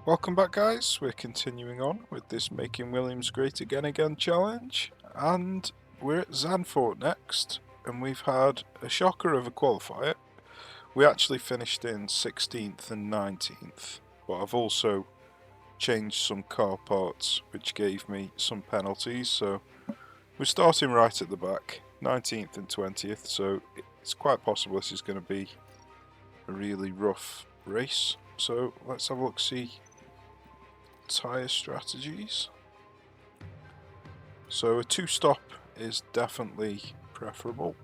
Welcome back, guys. We're continuing on with this Making Williams Great Again challenge, and we're at Zandvoort next, and we've had a shocker of a qualifier. We actually finished in 16th and 19th, but I've also changed some car parts which gave me some penalties, so we're starting right at the back, 19th and 20th, so it's quite possible this is going to be a really rough race. So let's have a look, see tyre strategies. So a two-stop is definitely preferable.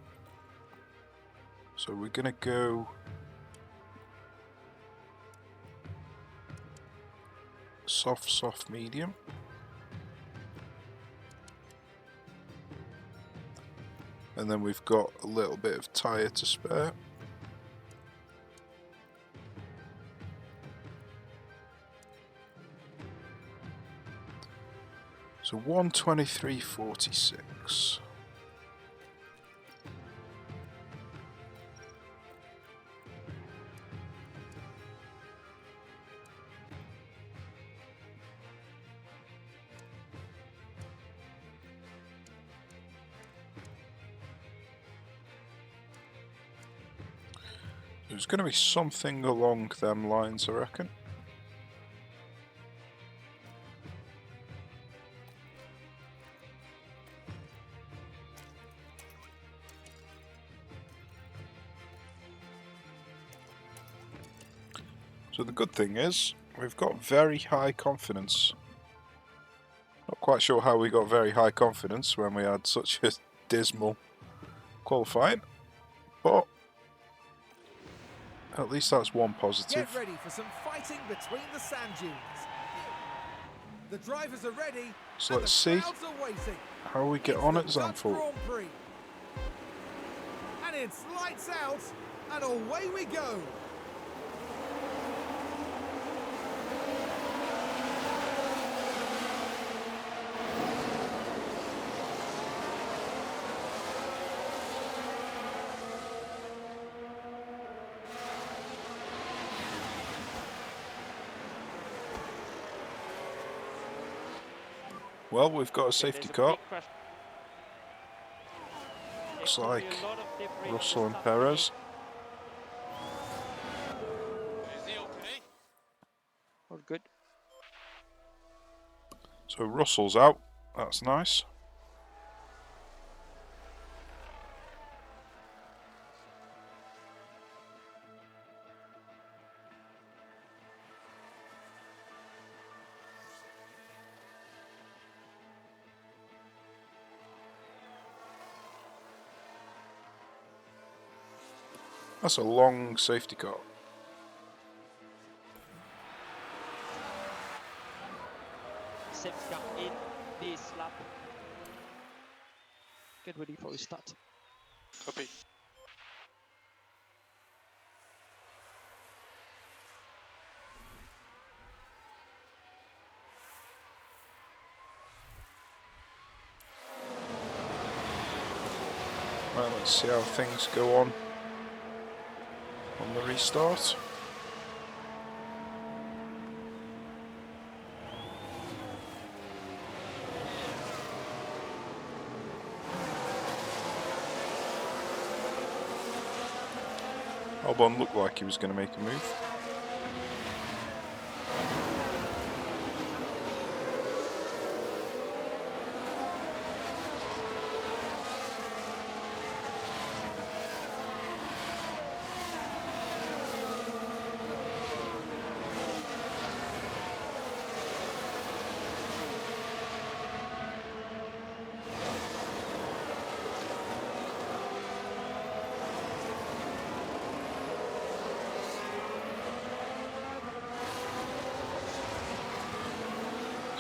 So we're going to go soft, medium. And then we've got a little bit of tyre to spare. So 123.46. There's going to be something along them lines, I reckon. So the good thing is, we've got very high confidence. Not quite sure how we got very high confidence when we had such a dismal qualifying, but at least that's one positive. Get ready for some fighting between the sand dunes. The drivers are ready. So let's see how we get on at Zandvoort. And it's lights out, and away we go. Well, we've got a safety car. Looks like Russell and Perez. All good. So Russell's out. That's nice. That's a long safety car. Safety car in this lap. Get ready for a start. Copy. Right, let's see how things go on the restart. Albon looked like he was going to make a move.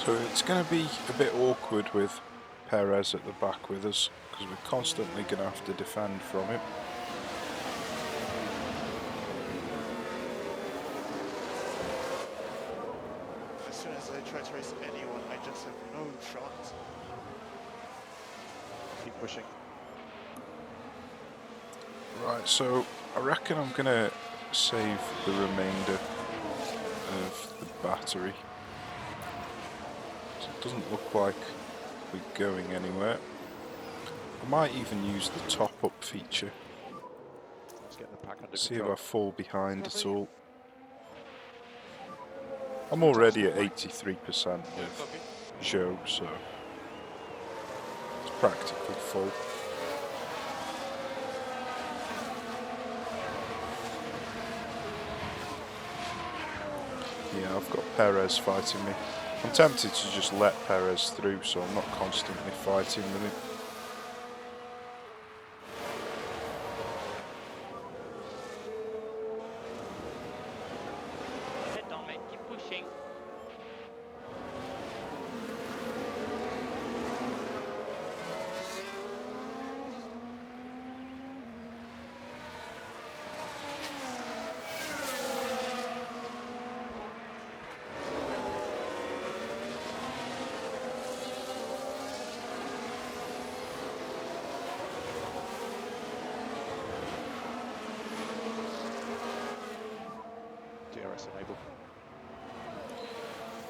So it's going to be a bit awkward with Perez at the back with us, because we're constantly going to have to defend from him. As soon as I try to race anyone, I just have no shot. Keep pushing. Right, so I reckon I'm going to save the remainder of the battery. So it doesn't look like we're going anywhere. I might even use the top-up feature. Let's get the pack under See if control. I fall behind at all. I'm already at 83% with Joe, so it's practically full. Yeah, I've got Perez fighting me. I'm tempted to just let Perez through so I'm not constantly fighting with him. Head down, mate. Keep pushing. DRS enable.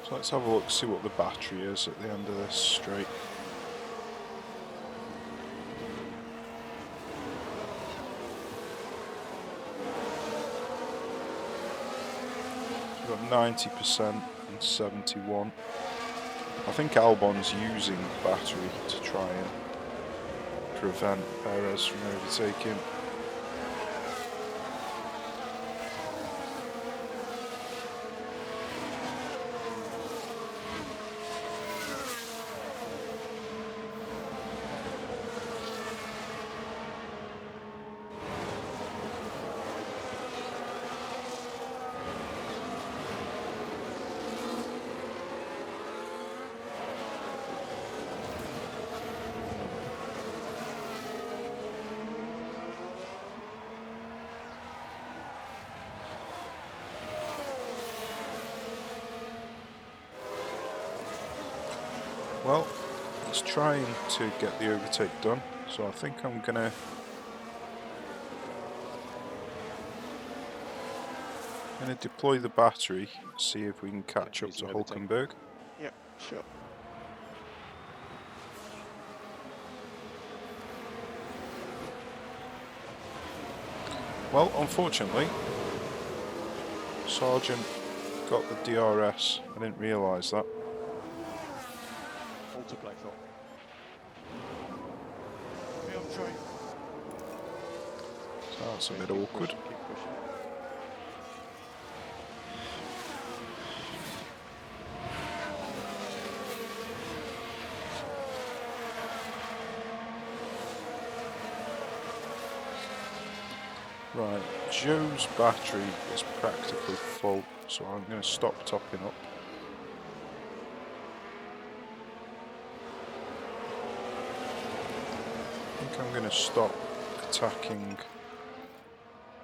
So let's have a look, see what the battery is at the end of this straight. We've got 90% and 71. I think Albon's using the battery to try and prevent Perez from overtaking. Well, he's trying to get the overtake done, so I think I'm gonna deploy the battery, see if we can catch up use to the overtake. Hulkenberg. Yeah, sure. Well, unfortunately, Sargent got the DRS. I didn't realise that. Alter Black Thought. Maybe I'm trying. So that's a bit Keep awkward. pushing, keep pushing. Right, Joe's battery is practically full, so I'm going to stop topping up. I think I'm going to stop attacking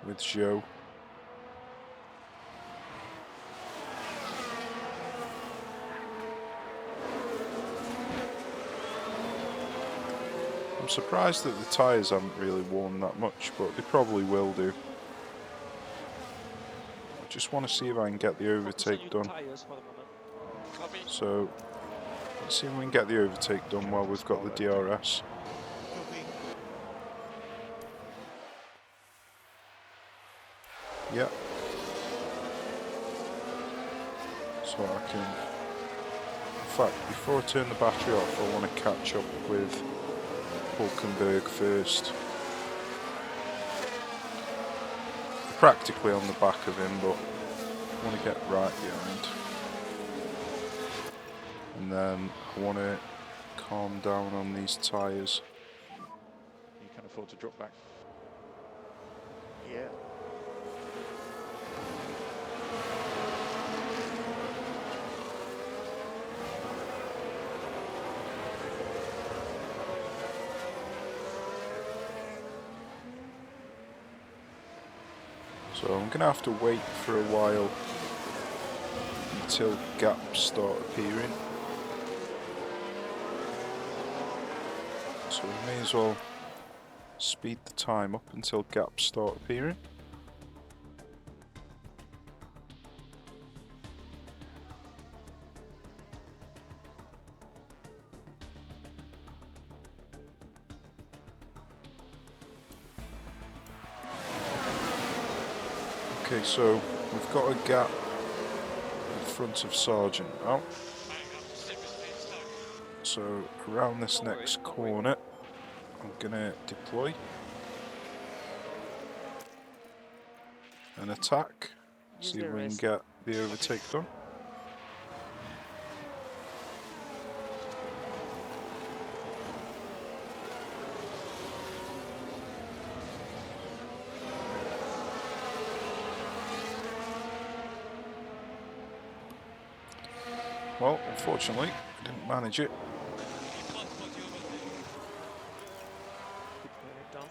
with Joe. I'm surprised that the tyres haven't really worn that much, but they probably will do. I just want to see if I can get the Focus on overtake your done. tires for the moment. Copy. So, let's see if we can get the overtake done while we've got the DRS. Copy. Yep. So I can... In fact, before I turn the battery off, I want to catch up with Hulkenberg first. Practically on the back of him, but I want to get right behind. And then I want to calm down on these tyres. You can afford to drop back. Yeah. So I'm going to have to wait for a while until gaps start appearing. So we may as well speed the time up until gaps start appearing. Okay, so we've got a gap in front of Sergeant now. So around this Don't worry, next don't worry. corner, I'm gonna deploy an attack. Use See the if we can rest. get the overtake done. Well, unfortunately, I didn't manage it. Keep going it down.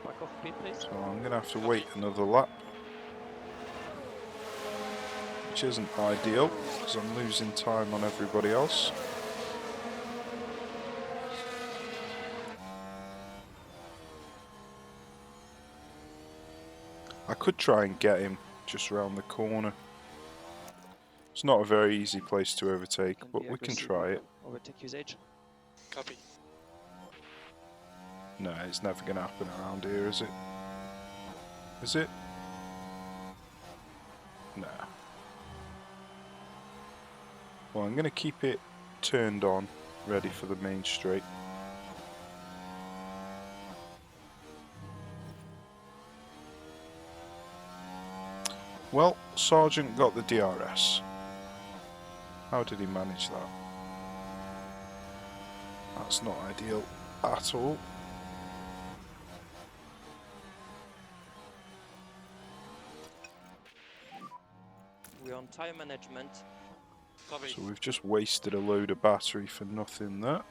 Back off pit, please. So I'm going to have to wait another lap. Which isn't ideal, because I'm losing time on everybody else. I could try and get him just round the corner. It's not a very easy place to overtake, Can but be we can aggressive try with it. Overtake usage. Copy. No, it's never going to happen around here, is it? Is it? Nah. Well, I'm going to keep it turned on, ready for the main straight. Well, Sergeant got the DRS. How did he manage that? That's not ideal at all. We're on time management. Copy. So we've just wasted a load of battery for nothing there.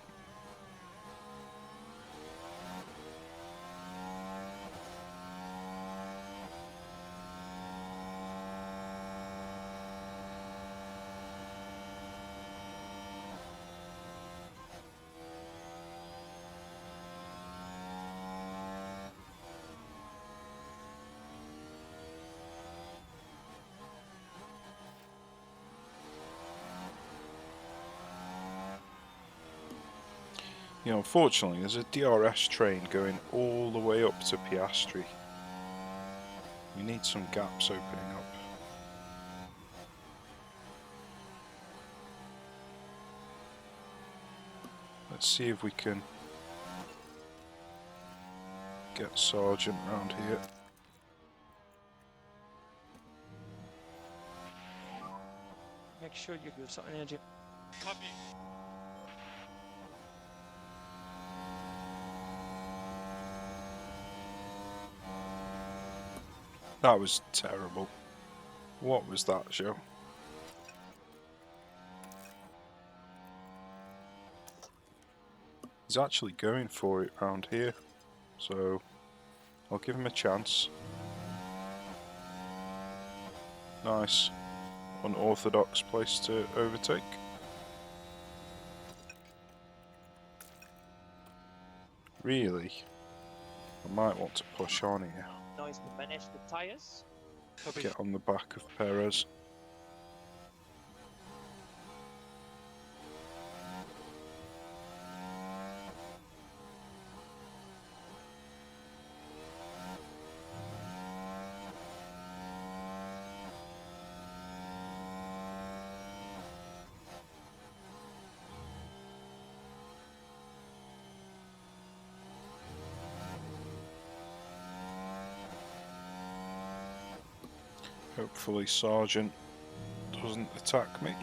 You know, unfortunately, there's a DRS train going all the way up to Piastri. We need some gaps opening up. Let's see if we can get Sergeant round here. Make sure you give some energy. Copy. That was terrible. What was that, Joe? He's actually going for it round here, so I'll give him a chance. Nice, unorthodox place to overtake. Really? I might want to push on here. Noise to manage the tires. Copy. Get on the back of Perez. Hopefully Sergeant doesn't attack me.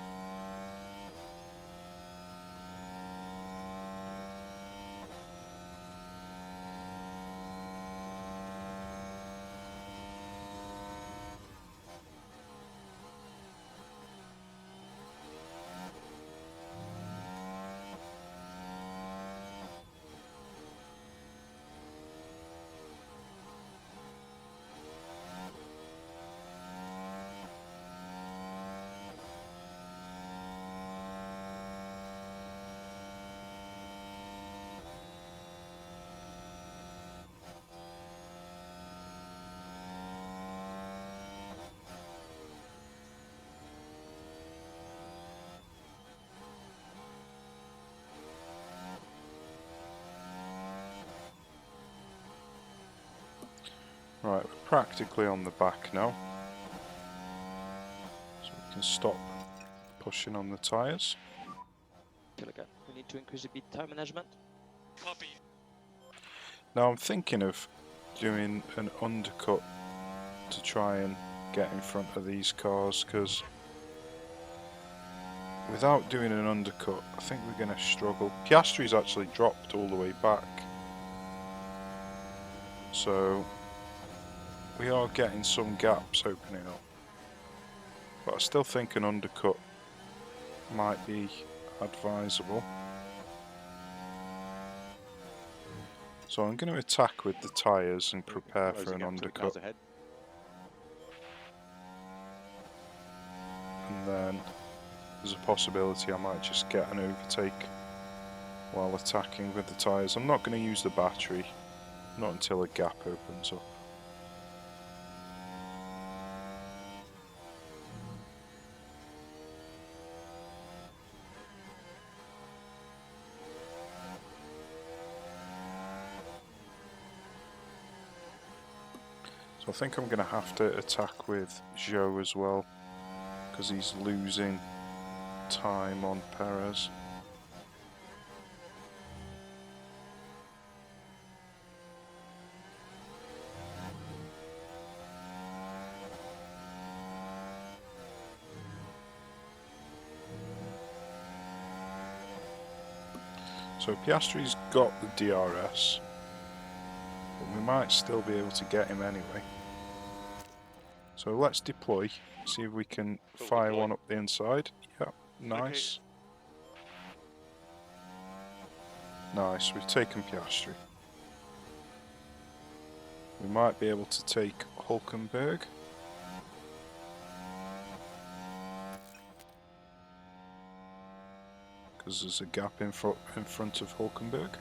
Right, we're practically on the back now. So we can stop pushing on the tyres. Kill again. We need to increase a bit tire management. Copy. Now I'm thinking of doing an undercut to try and get in front of these cars, because without doing an undercut I think we're going to struggle. Piastri's actually dropped all the way back, so we are getting some gaps opening up, but I still think an undercut might be advisable. So I'm going to attack with the tyres and prepare for an Closing out 3 undercut, cars ahead. and then there's a possibility I might just get an overtake while attacking with the tyres. I'm not going to use the battery, not until a gap opens up. So I think I'm going to have to attack with Zhou as well, because he's losing time on Perez. So Piastri's got the DRS, but we might still be able to get him anyway. So let's deploy, see if we can Full fire deploy. one up the inside. Yep, nice. Nice, we've taken Piastri. We might be able to take Hulkenberg. Because there's a gap in front of Hulkenberg.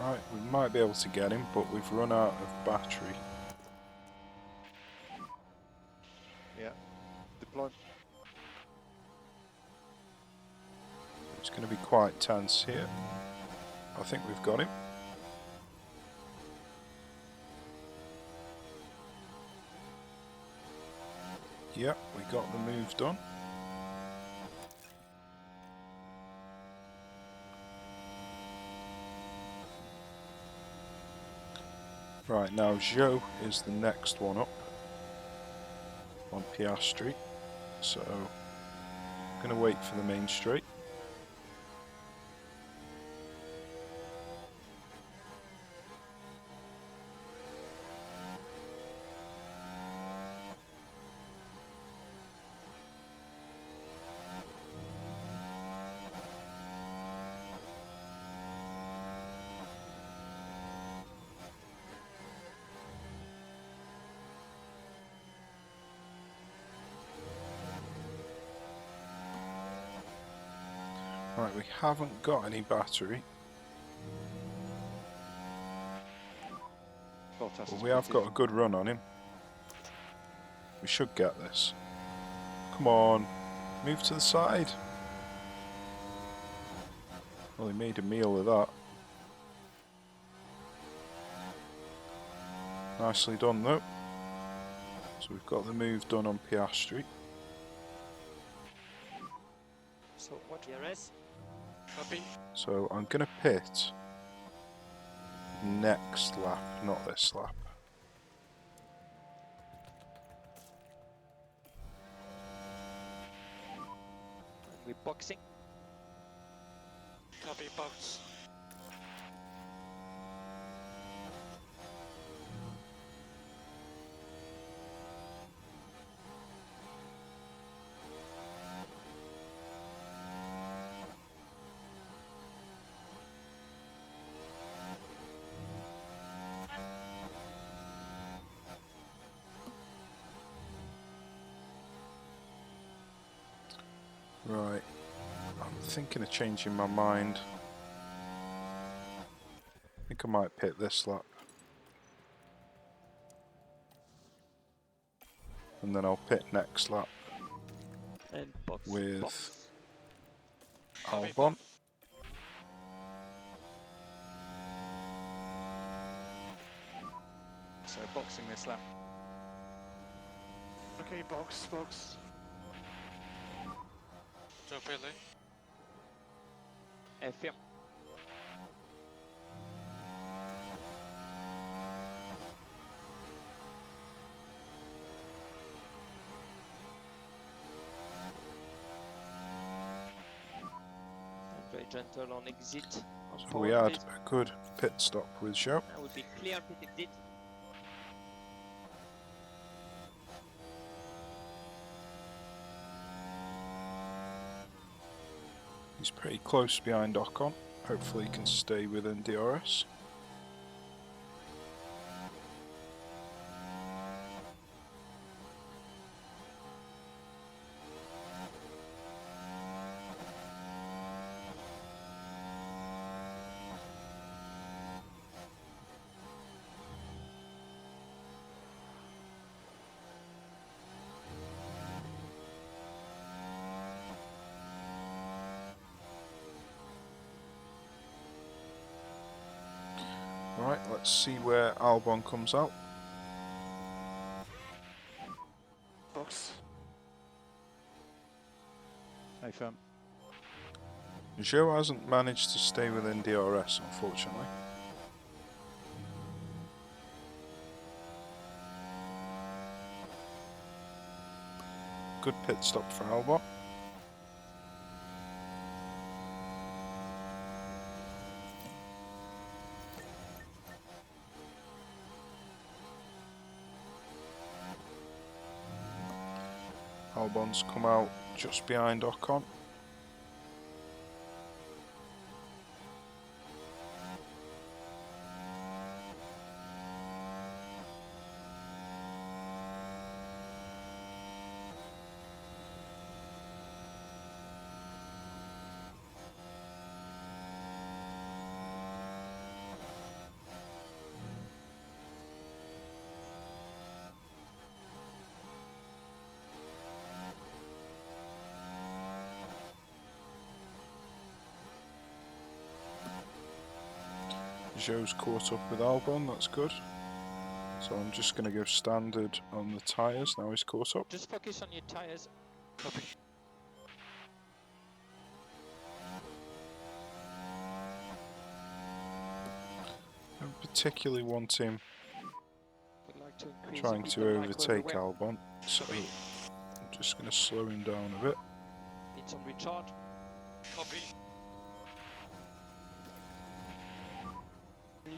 Right, we might be able to get him, but we've run out of battery. Yeah. Deploy. It's going to be quite tense here. I think we've got him. Yep, we got the move done. Right, now Zhou is the next one up on Piastri, so I'm going to wait for the main straight. Right, we haven't got any battery, Bottas but has we have pitted. got a good run on him. We should get this. Come on, move to the side. Well, he made a meal of that. Nicely done though. So we've got the move done on Piastri. So what? DRS. Copy. So I'm going to pit next lap, not this lap. We're boxing. Copy box. Right. I'm thinking of changing my mind. I think I might pit this lap. And then I'll pit next lap And box. with Box. Copy, Albon. So boxing this lap. Okay, box, box. Joe Billy. F1. Very gentle on exit. On So forward, we had please. a good pit stop with Joe. That would be clear pit exit. He's pretty close behind Ocon. Hopefully he can stay within DRS. Right, let's see where Albon comes out. Box. Stay firm. Joe hasn't managed to stay within DRS, unfortunately. Good pit stop for Albon. Albon's come out just behind Ocon. Joe's caught up with Albon, that's good. So I'm just going to go standard on the tyres, now he's caught up. Just focus on your tires. Copy. I don't particularly want him Would like to increase trying a bit to the mic overtake everywhere. Albon, so I'm just going to slow him down a bit. Need some recharge. Copy.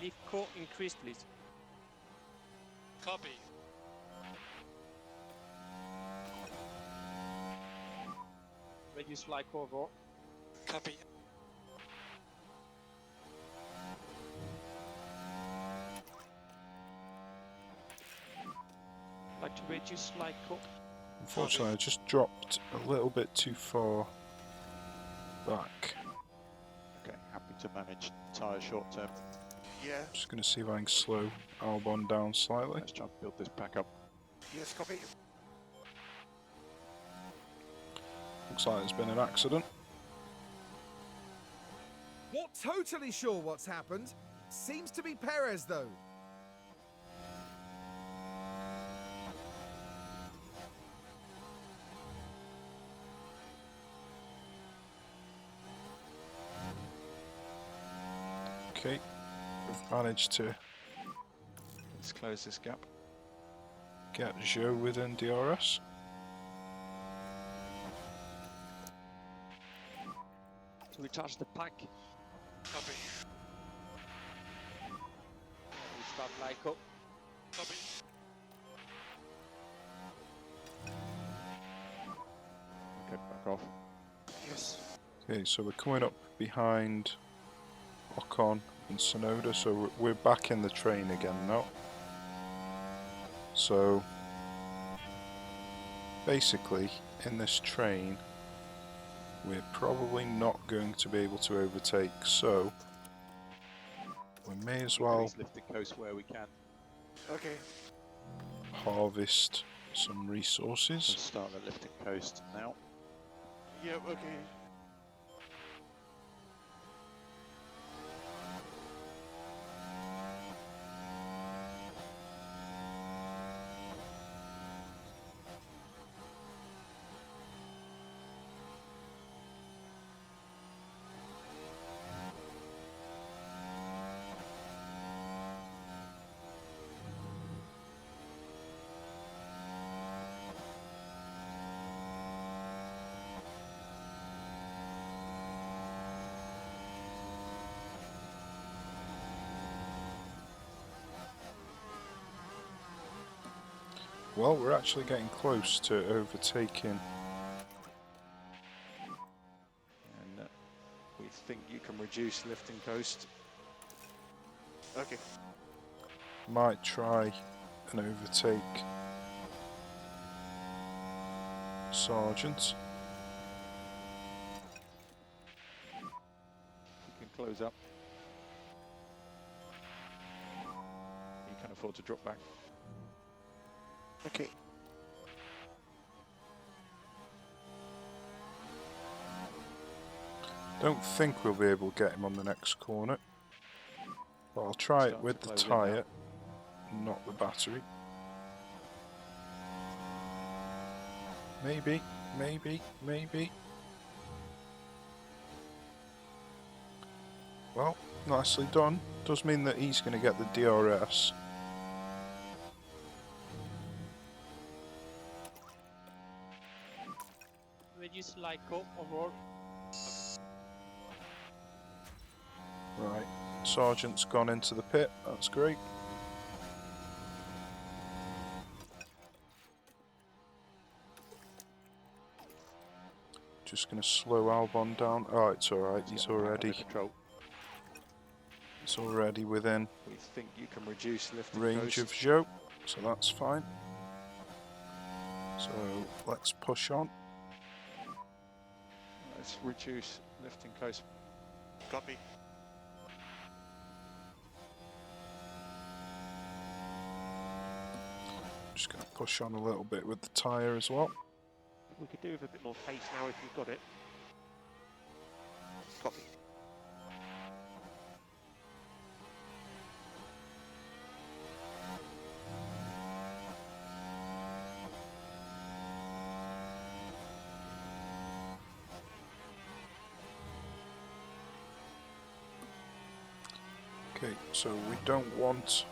Leaf core increase, please. Copy. Reduce light overall. Copy. Like to reduce light core. Unfortunately, I just dropped a little bit too far back. Okay, happy to manage tyre short term. Yeah, Just going to see if I can slow Albon down slightly. Let's try and build this back up. yes, copy. Looks like there's been an accident. Not totally sure what's happened. Seems to be Perez though. Okay, we've managed to Let's close this gap. get Joe within DRS. To recharge the pack. Copy. Restart light core. Copy. Okay, back off. Yes. Okay, so we're coming up behind Ocon and Tsunoda, so we're back in the train again now. So basically, in this train, we're probably not going to be able to overtake, so we may as well Release lifting coast where we can. Okay. harvest some resources. Let's start the lifting coast now. Yep, okay. Well, we're actually getting close to overtaking. And we think you can reduce lifting coast. Okay. Might try and overtake Sergeant. You can close up. You can afford to drop back. Okay. Don't think we'll be able to get him on the next corner. But I'll try it Starting with to the close in now. tyre, not the battery. Maybe, maybe, maybe. Well, nicely done. Does mean that he's going to get the DRS. Reduce LICO overall. Right, Sergeant's gone into the pit, that's great. Just going to slow Albon down. Oh, it's alright, he's Get back under already, control. it's already within We think you can reduce lifting range coast. of Zhou, so that's fine. So let's push on. Let's reduce lifting coast. Copy. Just going to push on a little bit with the tyre as well. We could do with a bit more pace now if you've got it. Copy. Okay, so we don't want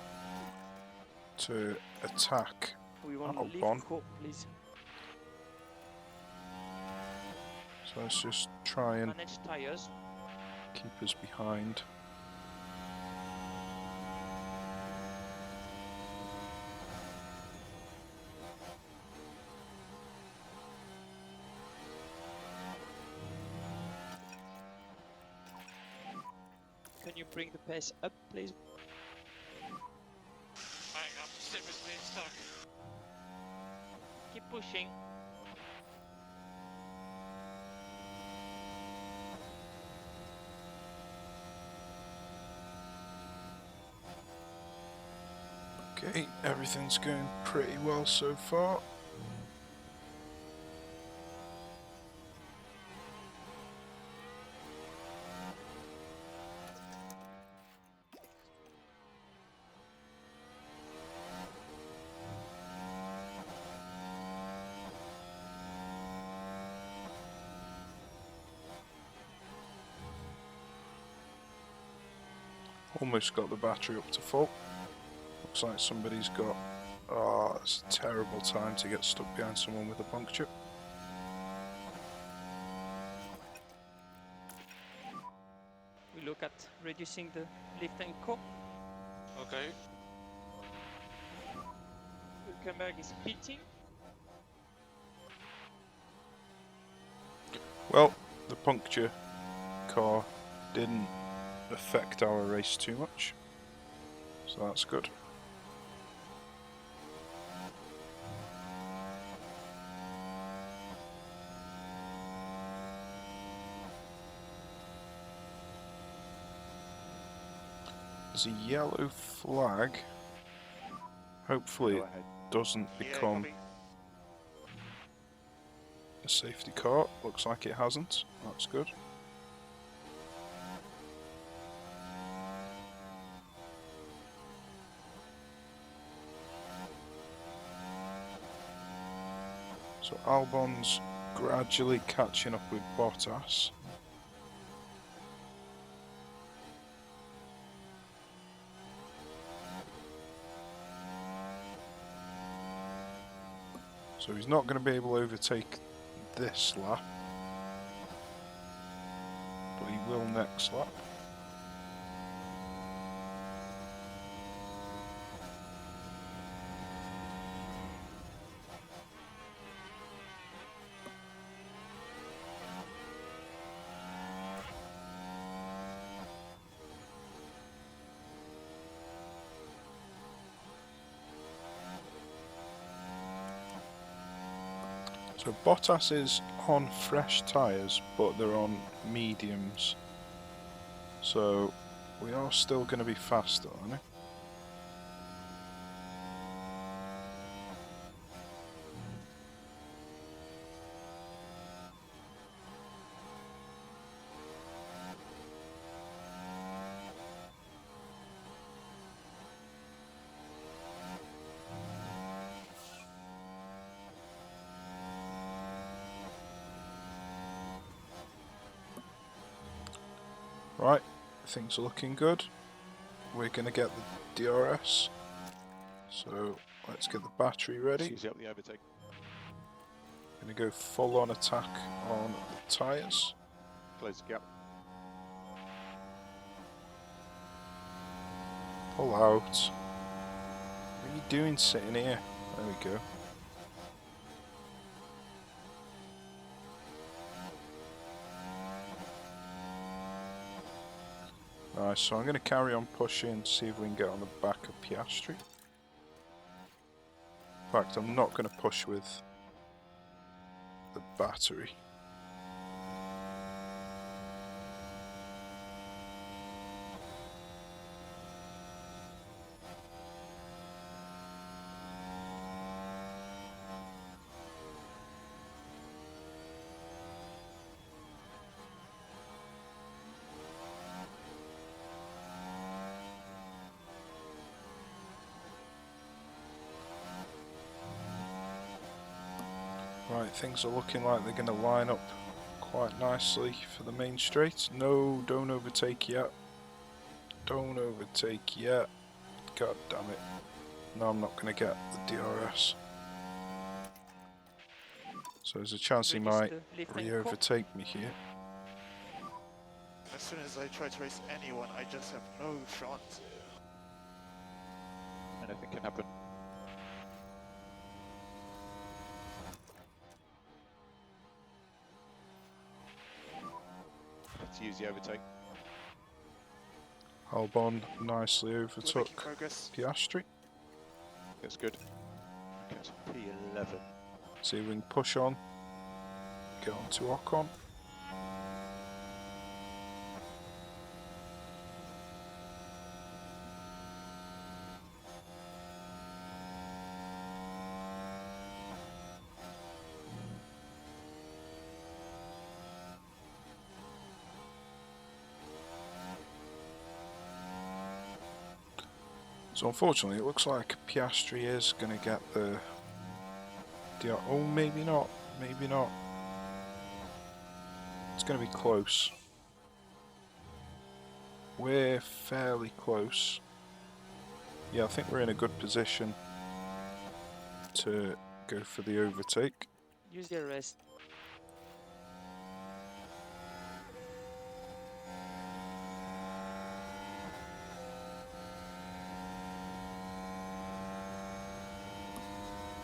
to attack We want Oh, to leave Bon. court, please. So let's just try and Manage tires. keep us behind. Can you bring the pace up, please? Hang up, seriously stuck. Keep pushing. Okay, everything's going pretty well so far. Almost got the battery up to full. Looks like somebody's got... Oh, it's a terrible time to get stuck behind someone with a puncture. We look at reducing the lift and co. Okay. Hülkenberg is pitting. Well, the puncture car didn't affect our race too much, so that's good. There's a yellow flag. Hopefully Go it ahead. doesn't Yeah, become copy. a safety car. Looks like it hasn't. That's good. So Albon's gradually catching up with Bottas. So he's not going to be able to overtake this lap, but he will next lap. So Bottas is on fresh tyres, but they're on mediums. So we are still going to be faster, aren't we? Right, things are looking good. We're going to get the DRS. So let's get the battery ready. Excuse up the overtake. Going to go full on attack on the tyres. Close the gap. Pull out. What are you doing sitting here? There we go. Nice, so I'm going to carry on pushing, see if we can get on the back of Piastri. In fact, I'm not going to push with the battery. Right, things are looking like they're going to line up quite nicely for the main straight. No, don't overtake yet. Don't overtake yet. God damn it. No, I'm not going to get the DRS. So there's a chance he Reduce might the left and re-overtake me here. As soon as I try to race anyone, I just have no shot. Anything can happen. Let's use the overtake. Albon nicely We're making overtook progress. Piastri. That's good. Okay, so P11. See if we can push on. Get on to Ocon. So unfortunately it looks like Piastri is going to get the oh, maybe not, maybe not. It's going to be close. We're fairly close. Yeah, I think we're in a good position to go for the overtake. use the rest.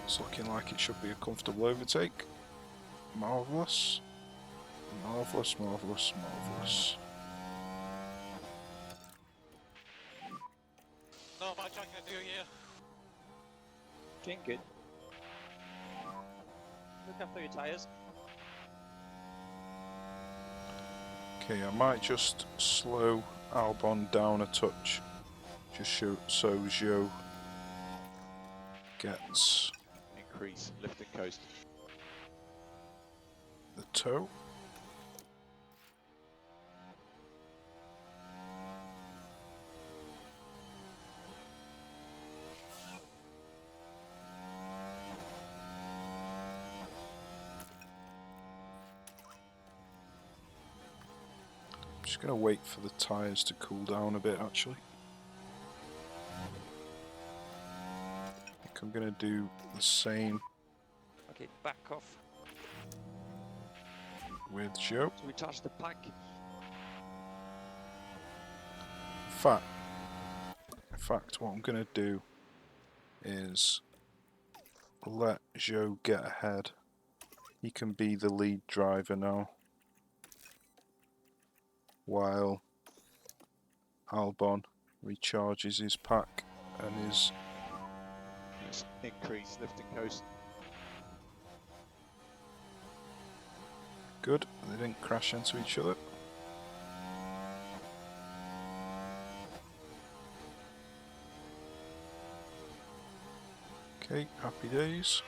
It's looking like it should be a comfortable overtake. Marvellous. Marvellous, marvellous, marvellous. Not much I can do here. Doing good. Look after your tires. Okay, I might just slow Albon down a touch. Just so Zhou gets Increase lift and coast. the toe. Just gonna wait for the tyres to cool down a bit actually. I think I'm gonna do the same Okay, back off. with Zhou. To recharge the pack. In fact, what I'm gonna do is let Zhou get ahead. He can be the lead driver now, while Albon recharges his pack and is Let's increase lift and coast. good. They didn't crash into each other. Okay, happy days.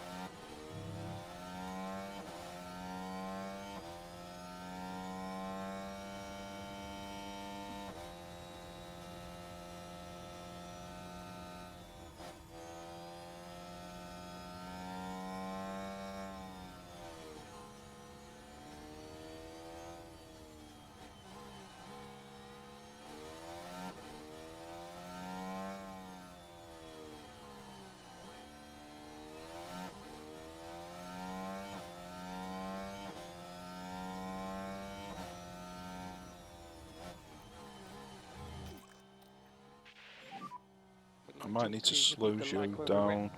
I might need to slow Zhou down.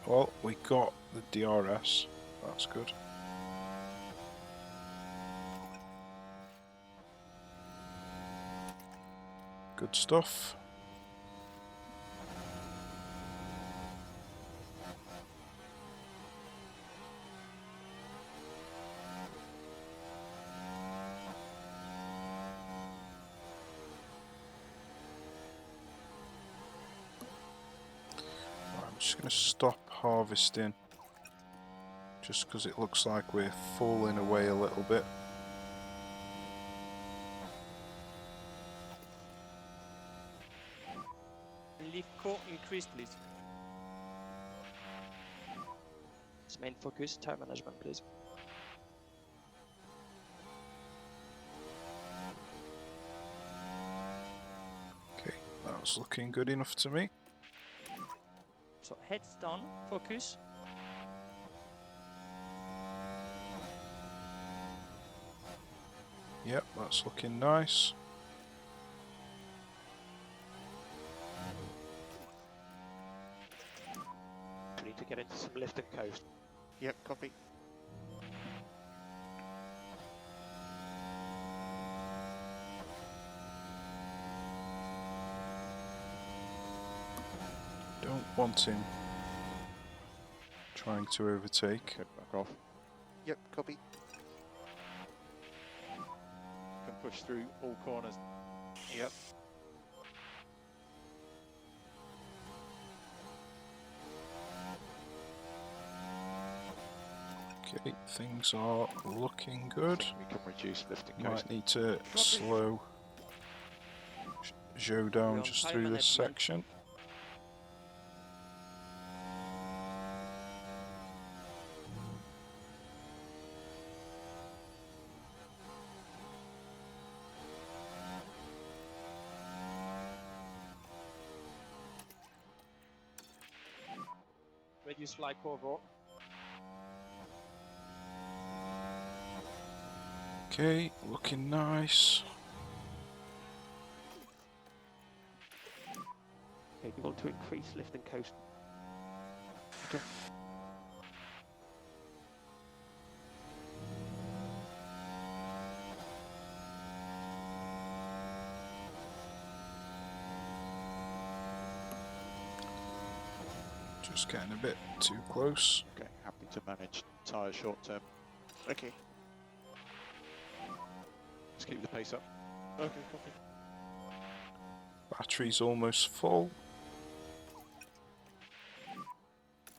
Well, we got the DRS. That's good. Good stuff. I'm just going to stop harvesting just because it looks like we're falling away a little bit. Leaf core increase, please. It's main focus, time management, please. Okay, that was looking good enough to me. So heads down, focus. Yep, that's looking nice. We need to get into some lift and coast. Yep, copy. Don't want him trying to overtake. Okay, back off. Yep, copy. Can push through all corners. Yep. Okay, things are looking good. We can reduce lift and coast. Might need to slow Zhou down We're on just time through this management. section. Reduce like overall. Okay, looking nice. Okay, we want to increase lift and coast. Okay. Just getting a bit too close. Okay, happy to manage tyre short term. Okay. Just keep the pace up. Okay, copy. Battery's almost full.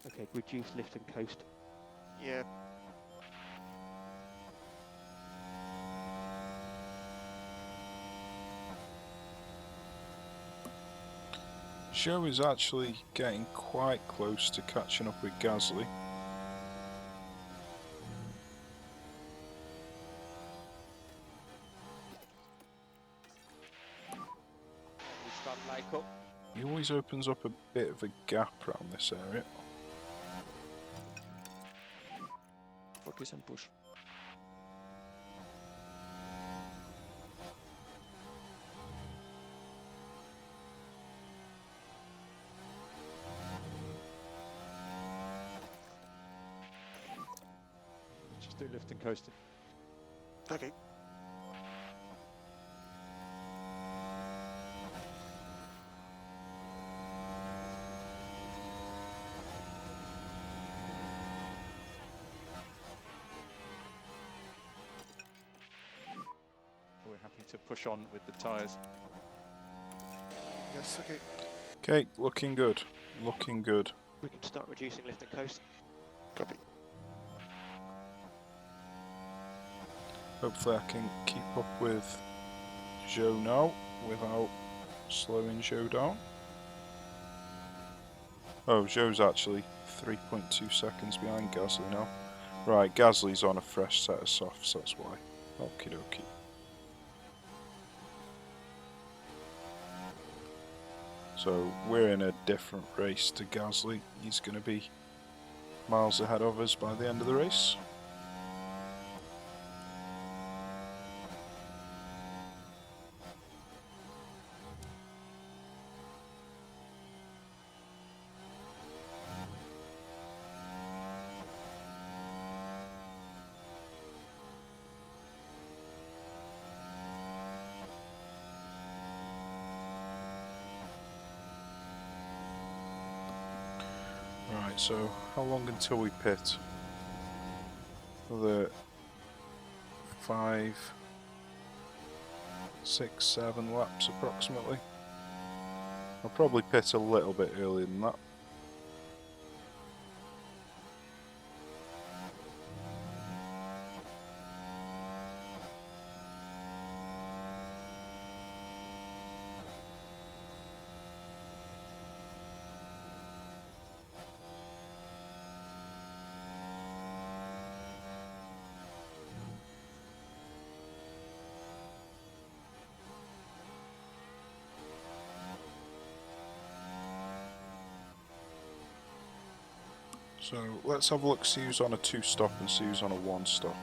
Okay, reduce lift and coast. Yeah. Zhou is actually getting quite close to catching up with Gasly. We start Lyco. He always opens up a bit of a gap around this area. Focus and push. Just do lift and coasting. Okay. We're happy to push on with the tyres. Yes, okay. Okay, looking good. Looking good. We can start reducing lift and coast. Copy. Hopefully I can keep up with Zhou now without slowing Zhou down. Oh, Zhou's actually 3.2 seconds behind Gasly now. Right, Gasly's on a fresh set of softs, that's why. Okie dokie. So we're in a different race to Gasly. He's going to be miles ahead of us by the end of the race. Right, so how long until we pit? Another 5, 6, 7 laps approximately. I'll probably pit a little bit earlier than that. So let's have a look, see who's on a 2-stop and see who's on a 1-stop.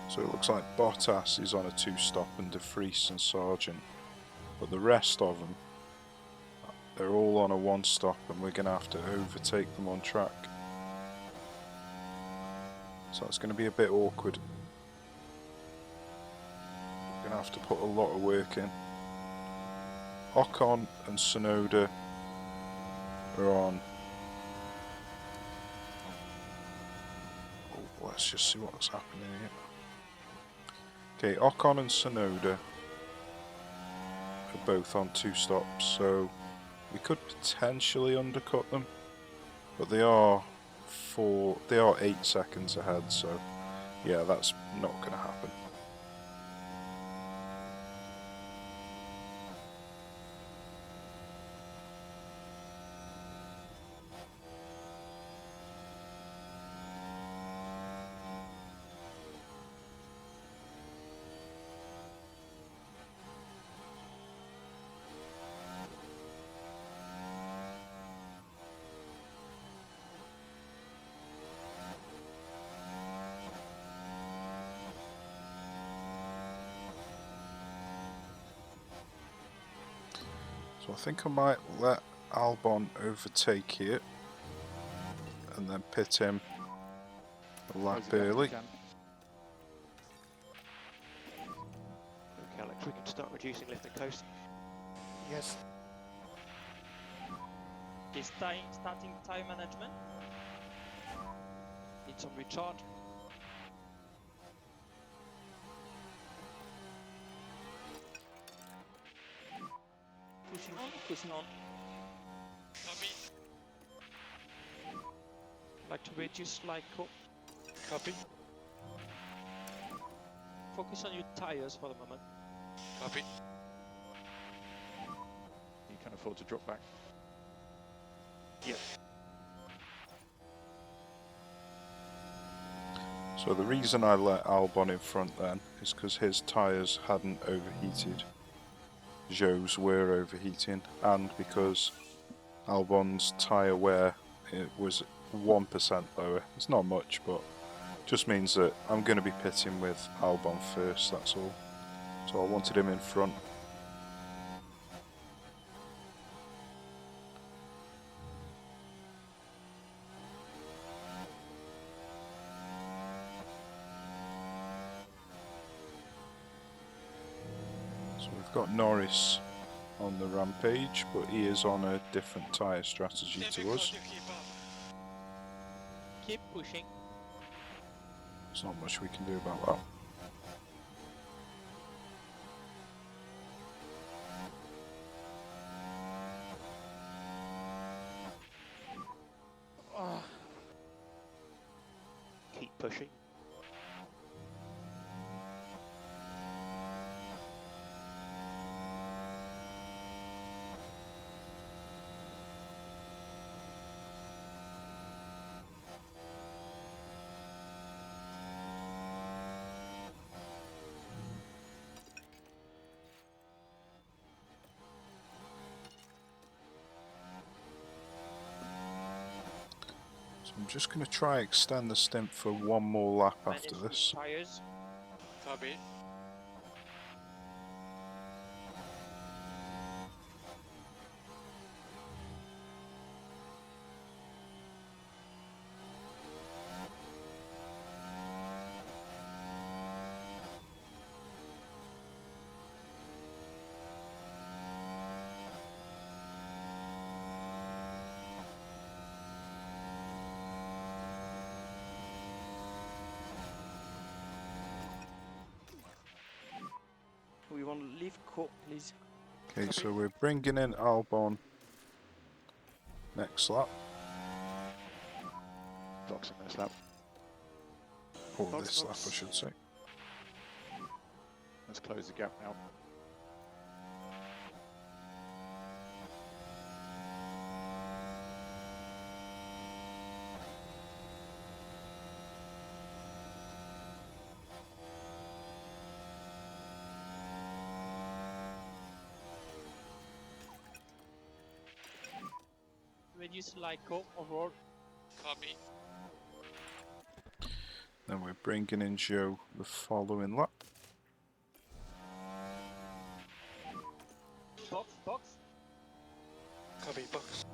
So it looks like Bottas is on a 2-stop and De Vries and Sargent. But the rest of them, they're all on a 1-stop and we're going to have to overtake them on track. So it's going to be a bit awkward. We're going to have to put a lot of work in. Ocon and Tsunoda are on. Let's just see what's happening here. Okay, Ocon and Tsunoda are both on 2 stops, so we could potentially undercut them, but they are 8 seconds ahead, so yeah, that's not going to happen. So I think I might let Albon overtake here and then pit him a lap Close it down if you early. can. Okay, Alex, we can start reducing lift and coast. Yes. Is starting time management? Need some recharge. focusing on. Copy. Like to reduce Lyco. Copy. Focus on your tires for the moment. Copy. You can afford to drop back. So the reason I let Albon in front then is because his tyres hadn't overheated. Joe's were overheating, and because Albon's tyre wear it was 1% lower. It's not much, but just means that I'm going to be pitting with Albon first, that's all. So I wanted him in front. So we've got Norris on the rampage, but he is on a different tyre strategy to us. Difficult to keep up. Keep pushing. There's not much we can do about that. Keep pushing. So I'm just going to try extend the stint for one more lap after Manage this. Tires. Copy. We want to leave Co, please. Okay, so we're bringing in Albon next lap. Boxing this lap. Or Box, this lap, box. I should say. Let's close the gap now. Reduce Lyco overall. Copy. Then we're bringing in Joe the following lap. Box, box. Copy, box.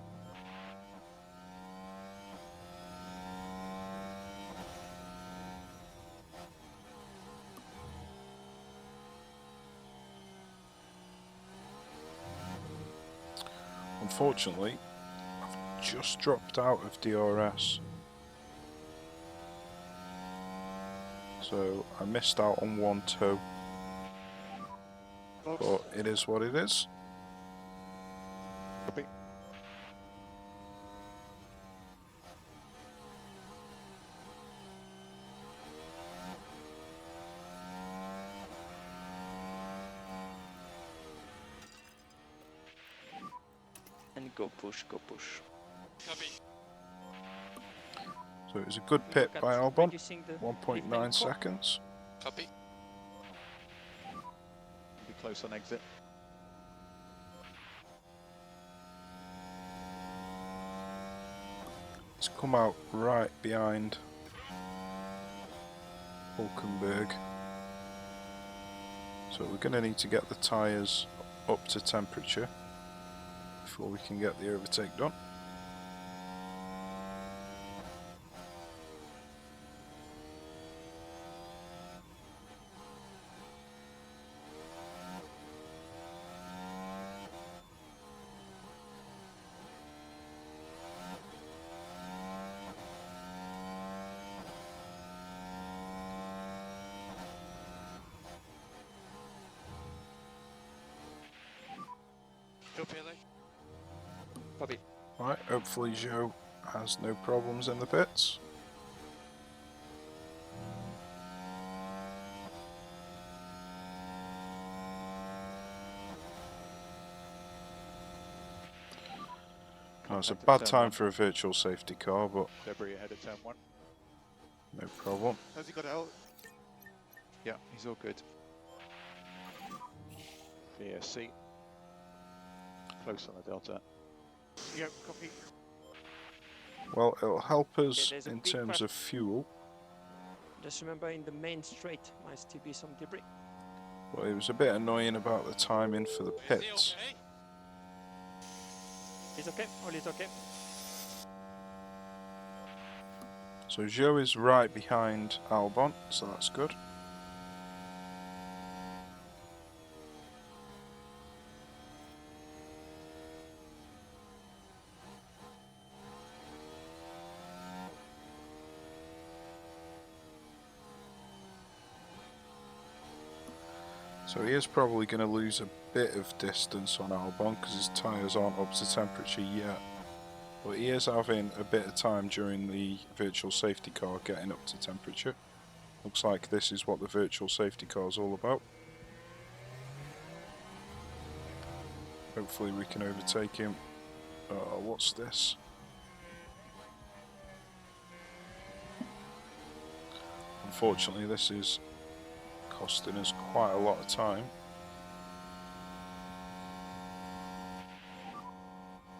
Unfortunately, I've just dropped out of DRS. So I missed out on one toe, Box. but it is what it is. Copy. And go push, go push. Copy. So it was a good We pit look at by Albon, reducing the 1.9 lead tempo. seconds. Copy. Be close on exit. It's come out right behind Hulkenberg. So we're going to need to get the tyres up to temperature before we can get the overtake done. Copy, LA. Copy. Right, hopefully Joe has no problems in the pits. No, it's a Contact at bad turn time one. for a virtual safety car, but Debris ahead of turn 1. no problem. Has he got out? Yeah, he's all good. VSC. Close on the delta. Yep, copy. Well, it'll help us there's a in big terms crash. of fuel, Just remember, in the main straight might still be some debris. but it was a bit annoying about the timing for the Is he pits. okay? It's okay. All is okay. So Joe is right behind Albon, so that's good. So he is probably going to lose a bit of distance on Albon because his tyres aren't up to temperature yet. But he is having a bit of time during the virtual safety car getting up to temperature. Looks like this is what the virtual safety car is all about. Hopefully we can overtake him. What's this? Unfortunately, this is costing us quite a lot of time.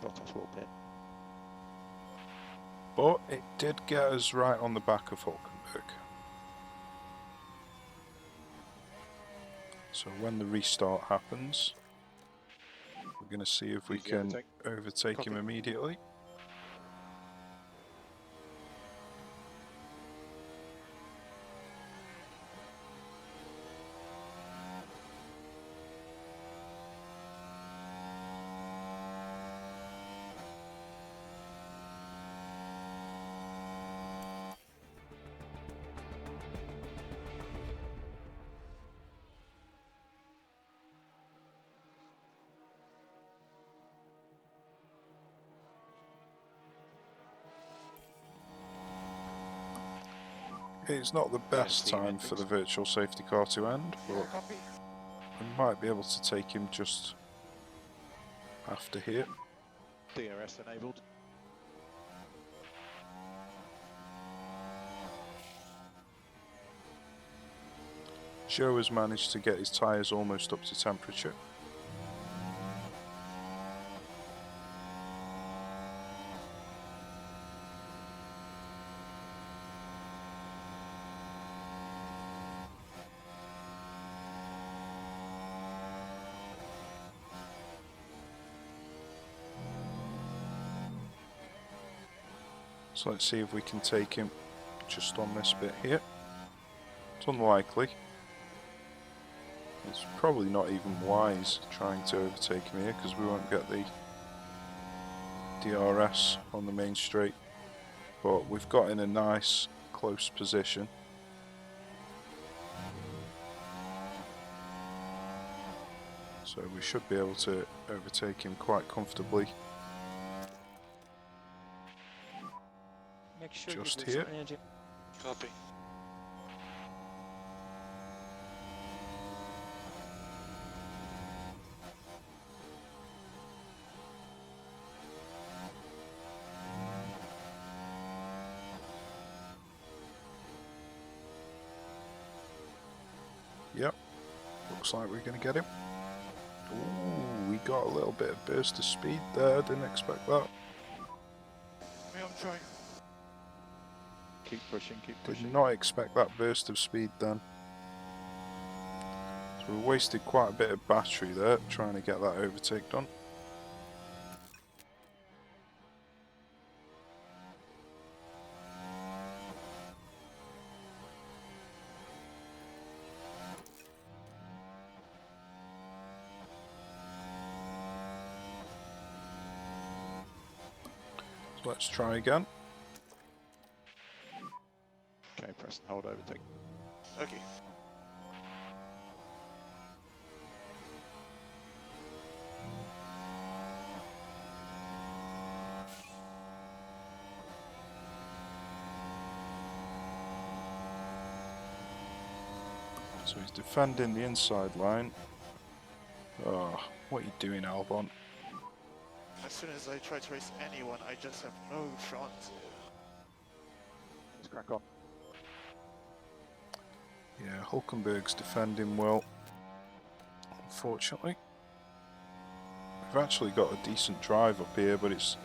Bottas will pit. But it did get us right on the back of Hulkenberg. So when the restart happens, we're going to see if we Easy can overtake. overtake him Copy. immediately. It's not the best team time for the endings. virtual safety car to end, but Copy. we might be able to take him just after here. DRS enabled. Joe has managed to get his tyres almost up to temperature. So let's see if we can take him just on this bit here. It's unlikely. It's probably not even wise trying to overtake him here because we won't get the DRS on the main straight. But we've got in a nice close position. So we should be able to overtake him quite comfortably. Make sure Just you do here. some energy. Copy. Yep, looks like we're going to get him. Ooh, we got a little bit of burst of speed there, didn't expect that. Me, I'm trying. Keep pushing, keep Did pushing. not expect that burst of speed then. So we wasted quite a bit of battery there trying to get that overtake done. So let's try again. Okay, press and hold overtake. Okay. So he's defending the inside line. Oh, what are you doing, Albon? As soon as I try to race anyone, I just have no shot. Let's crack on. Yeah, Hulkenberg's defending well. Unfortunately. We've actually got a decent drive up here, but it's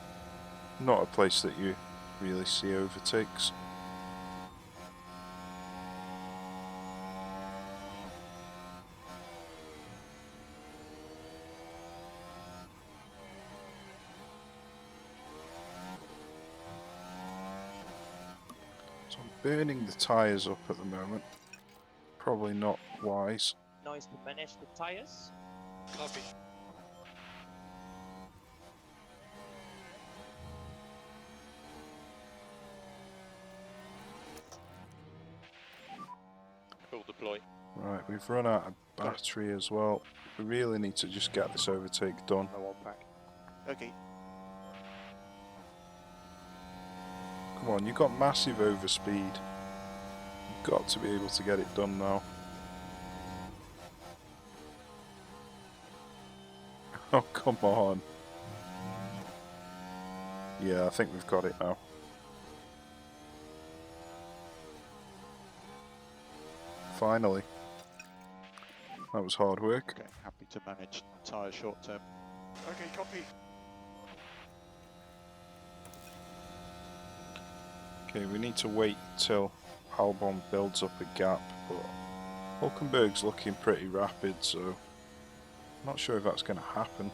not a place that you really see overtakes. So I'm burning the tyres up at the moment. Probably not wise. Noise to manage the tires. Copy. Full deploy. Right, we've run out of battery as well. We really need to just get this overtake done. No one back. Okay, Come on, you've got massive overspeed. You've got to be able to get it done now. Oh, come on. Yeah, I think we've got it now. Finally. That was hard work. Okay, happy to manage tyre short term. okay, copy. Okay, we need to wait till Albon builds up a gap, but Hulkenberg's looking pretty rapid, so I'm not sure if that's going to happen.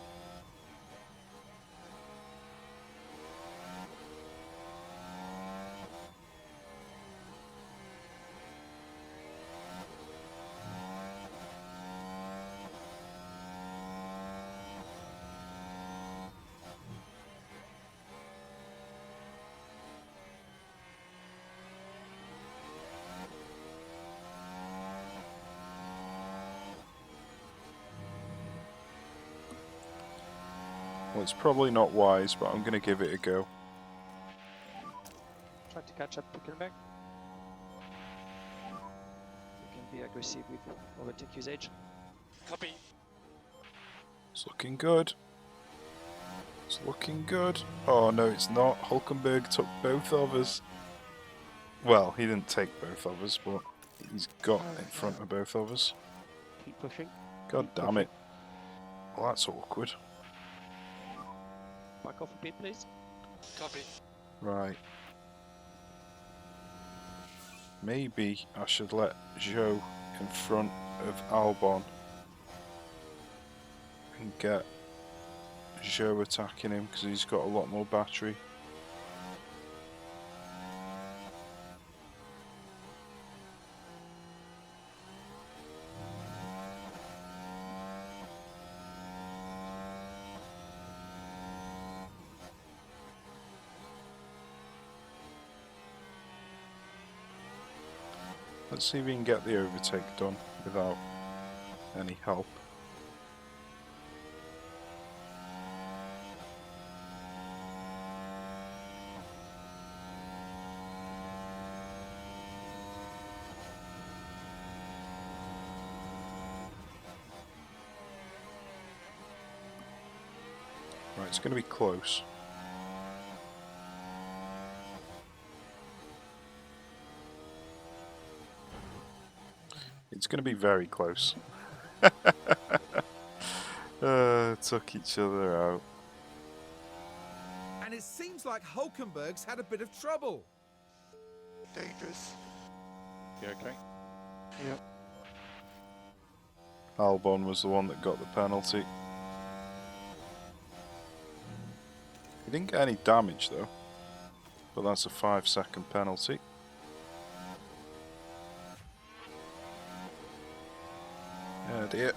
Well, it's probably not wise, but I'm going to give it a go. Try to catch up Hülkenberg. You can be aggressive with overtake usage. Copy. It's looking good. It's looking good. Oh no, it's not. Hulkenberg took both of us. Well, he didn't take both of us, but he's got in front of both of us. Keep pushing. God damn it. Well, that's awkward. Back off a bit, please. Copy. Right. Maybe I should let Zhou in front of Albon and get Zhou attacking him because he's got a lot more battery. Let's see if we can get the overtake done without any help. Right, it's going to be close. It's going to be very close. Took each other out. And it seems like Hulkenberg's had a bit of trouble. Dangerous. You okay? Yep. Albon was the one that got the penalty. He didn't get any damage though, but that's a 5-second penalty. Oh dear.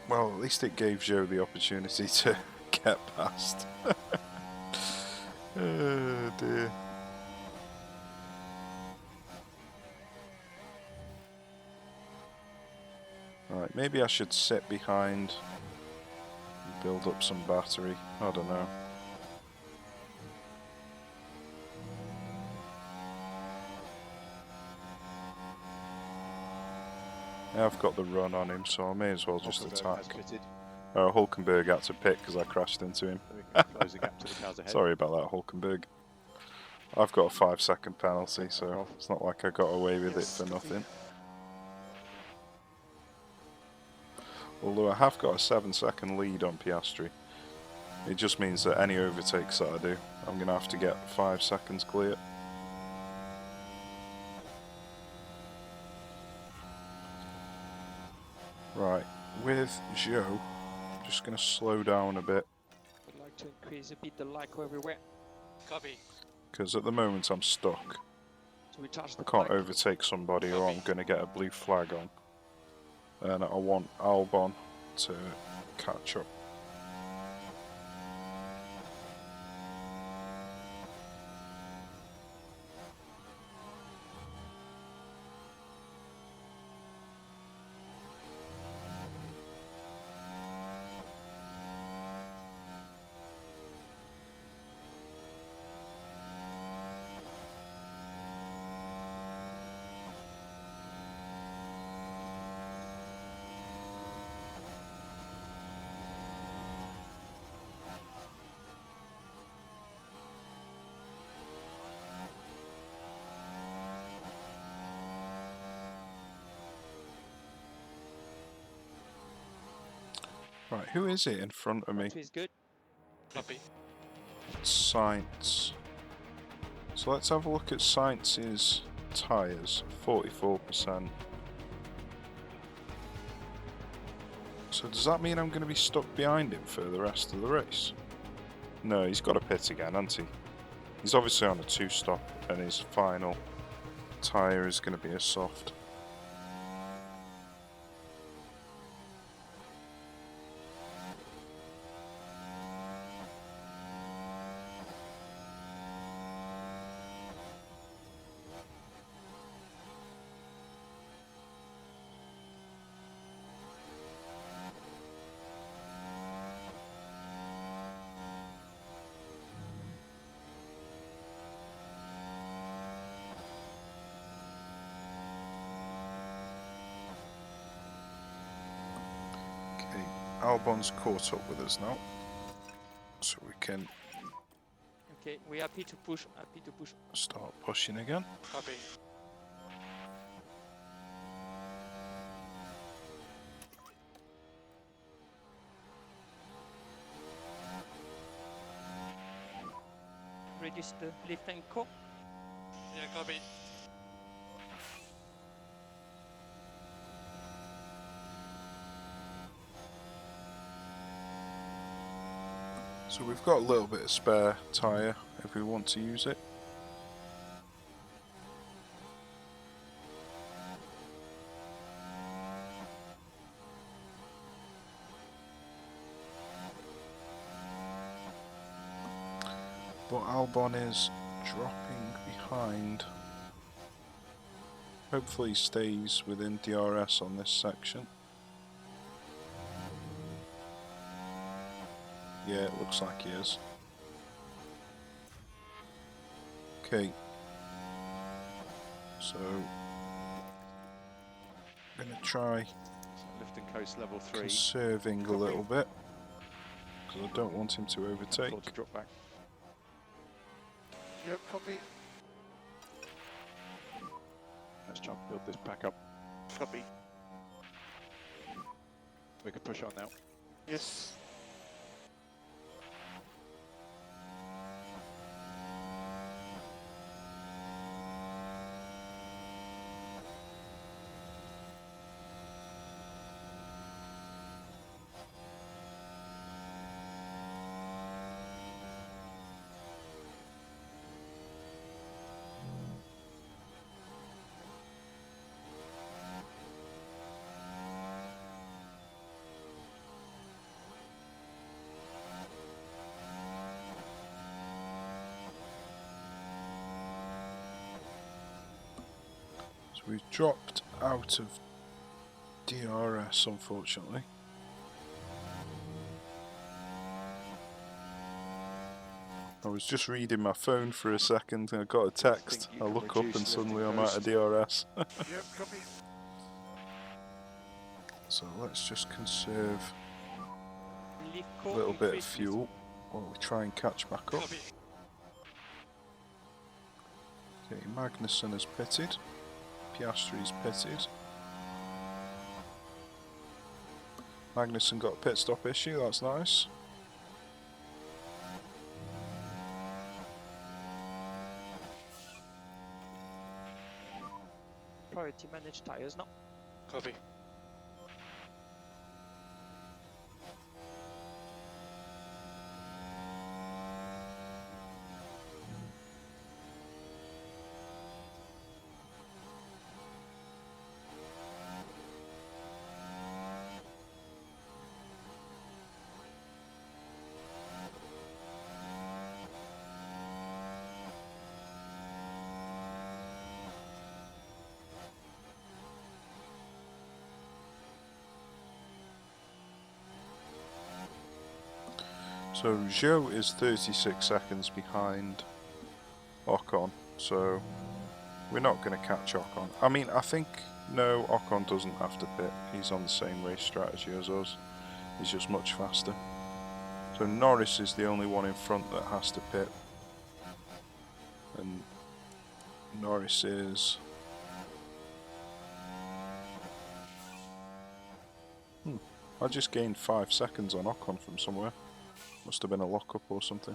Well, at least it gave Zhou the opportunity to get past. Oh dear. Right, maybe I should sit behind and build up some battery. I don't know. I've got the run on him, so I may as well just Hulkenberg has attack. pitted, Hulkenberg had to pit because I crashed into him. so we can close the gap to the cars ahead. Sorry about that, Hulkenberg. I've got a 5-second penalty, so Off. it's not like I got away with Yes, it for copy. nothing. Although I have got a 7-second lead on Piastri. It just means that any overtakes that I do, I'm going to have to get 5 seconds clear. Right, with Zhou, I'm just going to slow down a bit, Would like to increase a bit the Lyco everywhere Copy. because at the moment I'm stuck. to recharge I the can't bike. overtake somebody or I'm going to get a blue flag on. And I want Albon to catch up. Right, who is it in front of me? Battery is good. Copy. Sainz. So let's have a look at Sainz's tyres, 44%. So does that mean I'm going to be stuck behind him for the rest of the race? No, he's got a pit again, hasn't he? He's obviously on a 2-stop and his final tyre is going to be a soft. Okay, Albon's caught up with us now, so we can Okay, we happy to push. start pushing again. Copy. Reduce the lift and core. Yeah, copy. So we've got a little bit of spare tyre if we want to use it. But Albon is dropping behind. Hopefully he stays within DRS on this section. Yeah, it looks like he is. Okay. So, I'm going to try Lift and coast level 3. conserving a little bit, because I don't want him to overtake. Thought to drop back. Yep, copy. Let's try and build this back up. Copy. We can push on now. Yes. So we've dropped out of DRS, unfortunately. I was just reading my phone for a second and I got a text. think you I can look up reduce and suddenly lifting I'm out of DRS. Yep, copy. So let's just conserve Leave a core little bit of increase, please. fuel while we try and catch back up. Copy. Okay, Magnussen has pitted. Piastri's pitted. Magnussen got a pit stop issue, that's nice. Priority manage tires now. Copy. So Zhou is 36 seconds behind Ocon, so we're not going to catch Ocon. I mean, I think, no, Ocon doesn't have to pit. He's on the same race strategy as us. He's just much faster. So Norris is the only one in front that has to pit. And Norris is... I just gained 5 seconds on Ocon from somewhere. Must have been a lockup or something.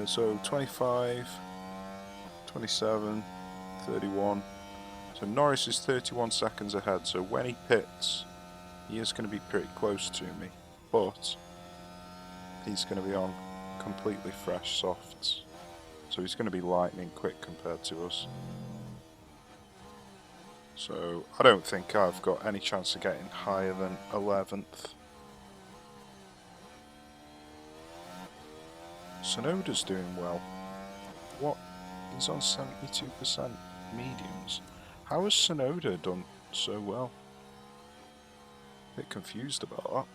So 25, 27, 31. So Norris is 31 seconds ahead. So when he pits, he is going to be pretty close to me. But he's going to be on completely fresh softs. So he's going to be lightning quick compared to us. So I don't think I've got any chance of getting higher than 11th. Sonoda's doing well. What? He's on 72% mediums. How has Sonoda done so well? Bit confused about that.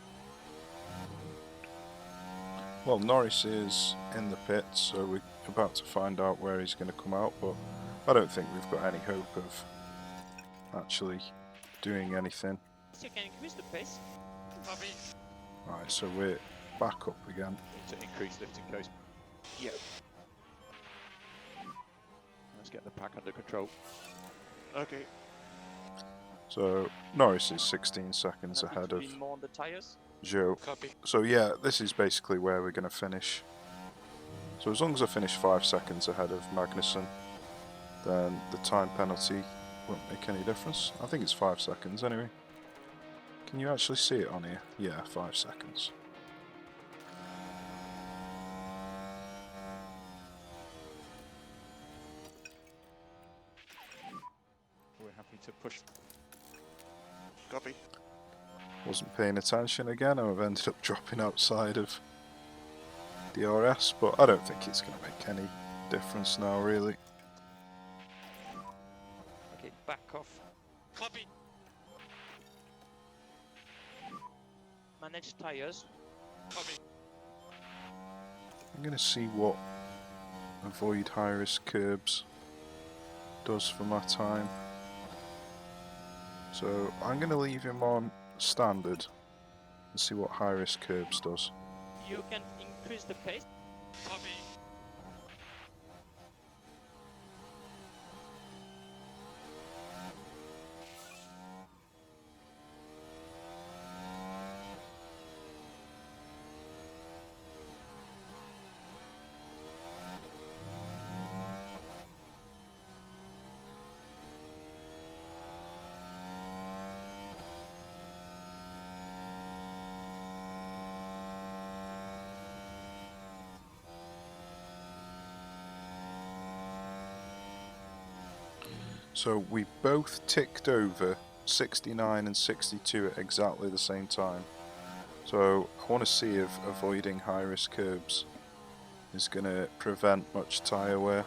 Well, Norris is in the pits, so we're about to find out where he's going to come out, but I don't think we've got any hope of actually doing anything. You can increase the pace. Copy. Right, so we're back up again. To increase lifting coast. Yeah. Let's get the pack under control. Okay. So Norris is 16 seconds Nothing ahead to of be more on the tires. Zhou. Copy. So yeah, this is basically where we're going to finish. So as long as I finish 5 seconds ahead of Magnussen, then the time penalty won't make any difference. I think it's 5 seconds anyway. Can you actually see it on here? Yeah, 5 seconds. We're happy to push. Copy. Wasn't paying attention again, and I've ended up dropping outside of DRS, but I don't think it's going to make any difference now, really. Okay, back off. Copy. Manage tires. Copy. I'm going to see what avoid high risk curbs does for my time. So I'm going to leave him on standard and see what high risk curbs does. You can increase the pace. Copy. So we both ticked over 69 and 62 at exactly the same time. So I want to see if avoiding high risk curbs is going to prevent much tyre wear.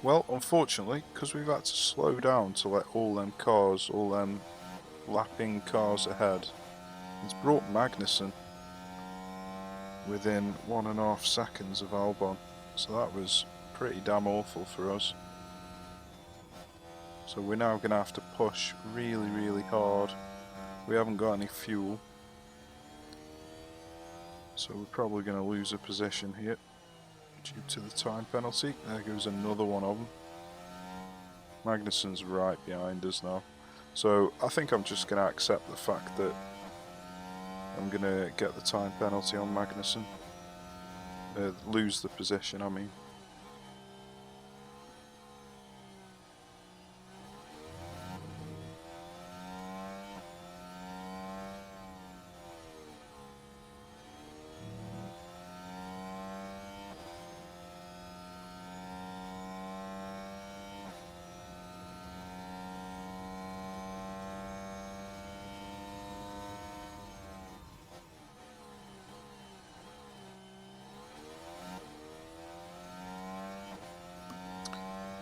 Well, unfortunately, because we've had to slow down to let all them cars, all them lapping cars ahead, it's brought Magnussen within 1.5 seconds of Albon. So that was pretty damn awful for us. So we're now going to have to push really, really hard. We haven't got any fuel. So we're probably going to lose a position here due to the time penalty. There goes another one of them. Magnussen's right behind us now. So I think I'm just going to accept the fact that I'm going to get the time penalty on Magnussen. Lose the position, I mean.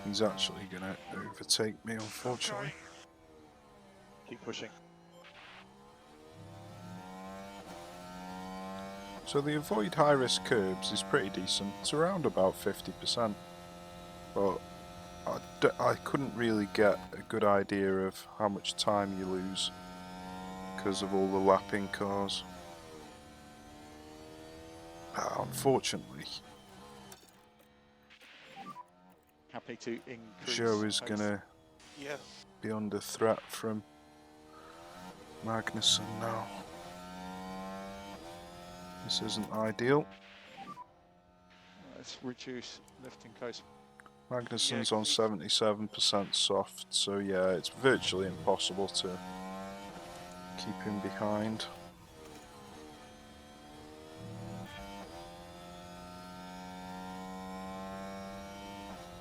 He's actually going to overtake me, unfortunately. Keep pushing. So the avoid high risk curbs is pretty decent. It's around about 50%. But I couldn't really get a good idea of how much time you lose because of all the lapping cars. Unfortunately, Happy to increase. Joe is pace. going to Yeah. be under threat from Magnussen now. This isn't ideal. Let's reduce lifting coast. Magnussen's on 77% soft, so yeah, it's virtually impossible to keep him behind.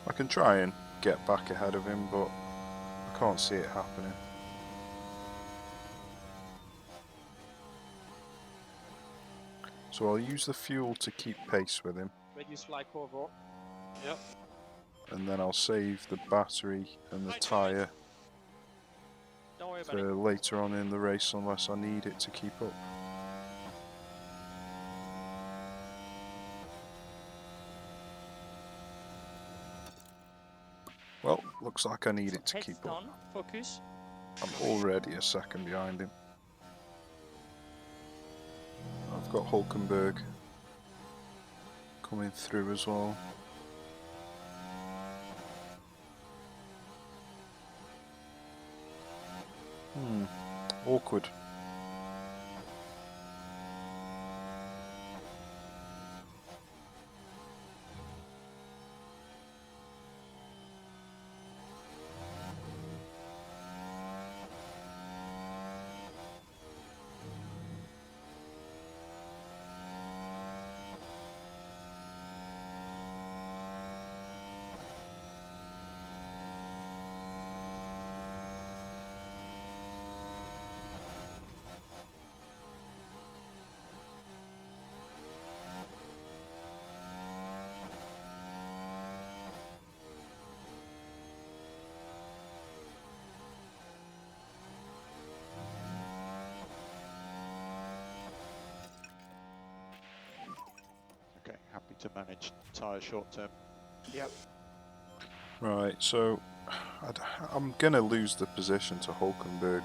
I can try and get back ahead of him, but I can't see it happening. So I'll use the fuel to keep pace with him, Reduce fly cover. Yep. and then I'll save the battery and the tyre Don't worry about for it. later on in the race unless I need it to keep up. Well, looks like I need it to Heads keep up. down, focus. I'm already a second behind him. I've got Hulkenberg coming through as well. Awkward. Okay, happy to manage tyre short term. Yep. Right, so I'm going to lose the position to Hulkenberg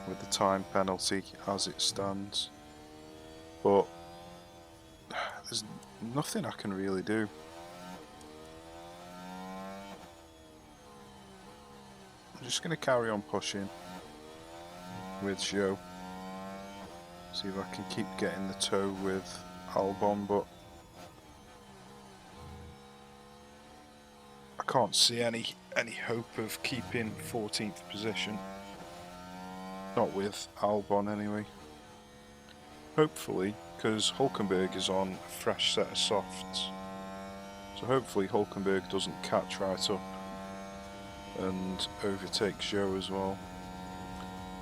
with the time penalty as it stands. But there's nothing I can really do. I'm just going to carry on pushing with Joe. See if I can keep getting the toe with Albon, but I can't see any hope of keeping 14th position. Not with Albon anyway. Hopefully, because Hulkenberg is on a fresh set of softs. So hopefully Hulkenberg doesn't catch right up and overtake Joe as well.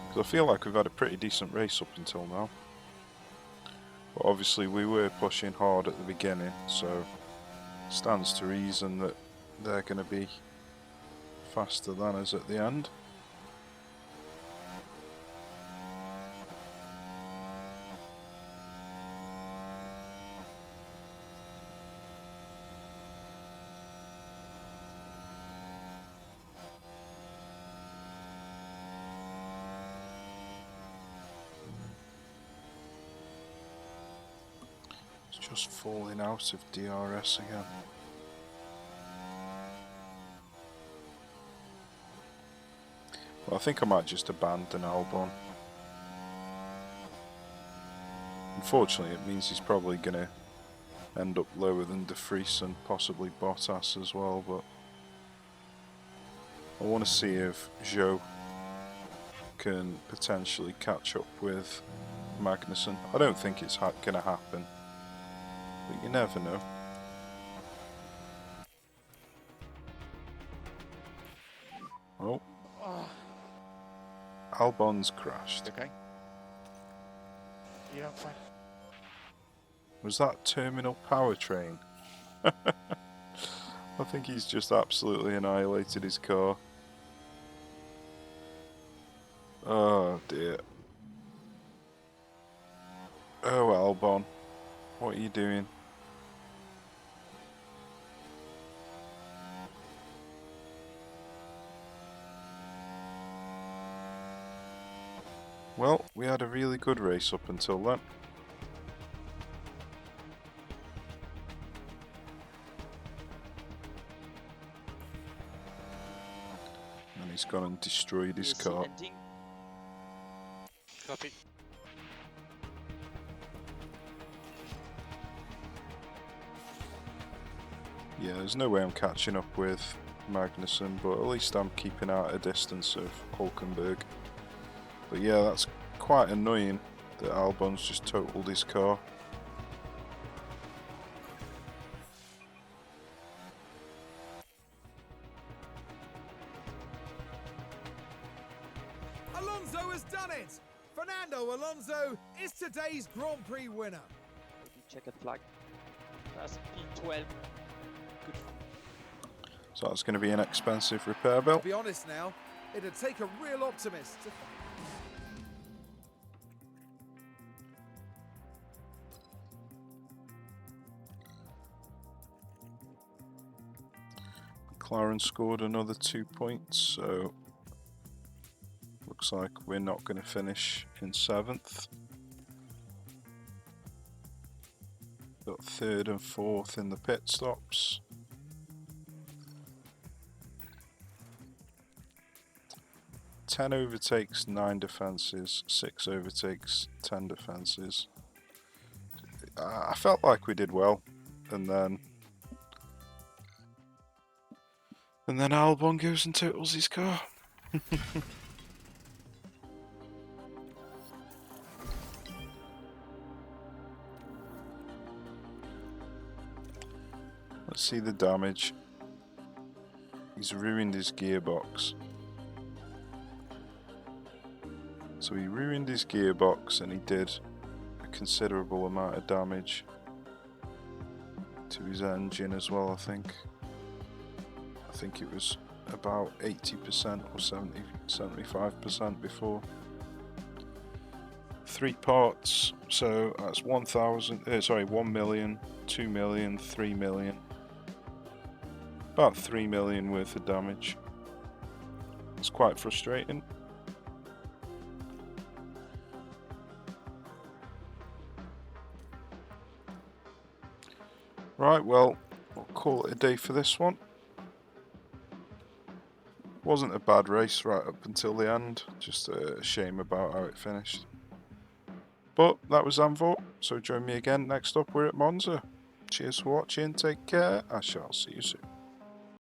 Because I feel like we've had a pretty decent race up until now. But obviously we were pushing hard at the beginning, so it stands to reason that they're going to be faster than us at the end. It's just falling out of DRS again. Well, I think I might just abandon Albon. Unfortunately, it means he's probably going to end up lower than De Vries and possibly Bottas as well, but I want to see if Zhou can potentially catch up with Magnussen. I don't think it's going to happen, but you never know. Oh. Albon's crashed. Okay. Yeah, I'm fine. Was that terminal powertrain? I think he's just absolutely annihilated his car. Oh dear. Oh Albon, what are you doing? Well, we had a really good race up until then. And he's gone and destroyed his DSC car. ending. Copy. Yeah, there's no way I'm catching up with Magnussen, but at least I'm keeping out a distance of Hulkenberg. But yeah, that's quite annoying that Albon's just totaled his car. Alonso has done it! Fernando Alonso is today's Grand Prix winner. Checkered flag. That's P12. Good. So that's going to be an expensive repair bill. To be honest now, it'd take a real optimist to... McLaren scored another 2 points, so looks like we're not going to finish in 7th. Got 3rd and 4th in the pit stops. Ten overtakes, 9 defences, 6 overtakes, 10 defences. I felt like we did well, and then Albon goes and totals his car. Let's see the damage. He's ruined his gearbox. So he ruined his gearbox and he did a considerable amount of damage to his engine as well, I think. I think it was about 80% or 75% before. 3 parts, so that's 1 million, 2 million, 3 million. About 3 million worth of damage. It's quite frustrating. Right, well, we'll call it a day for this one. Wasn't a bad race right up until the end, just a shame about how it finished. But that was Zandvoort, so join me again next up, we're at Monza. Cheers for watching, take care, I shall see you soon.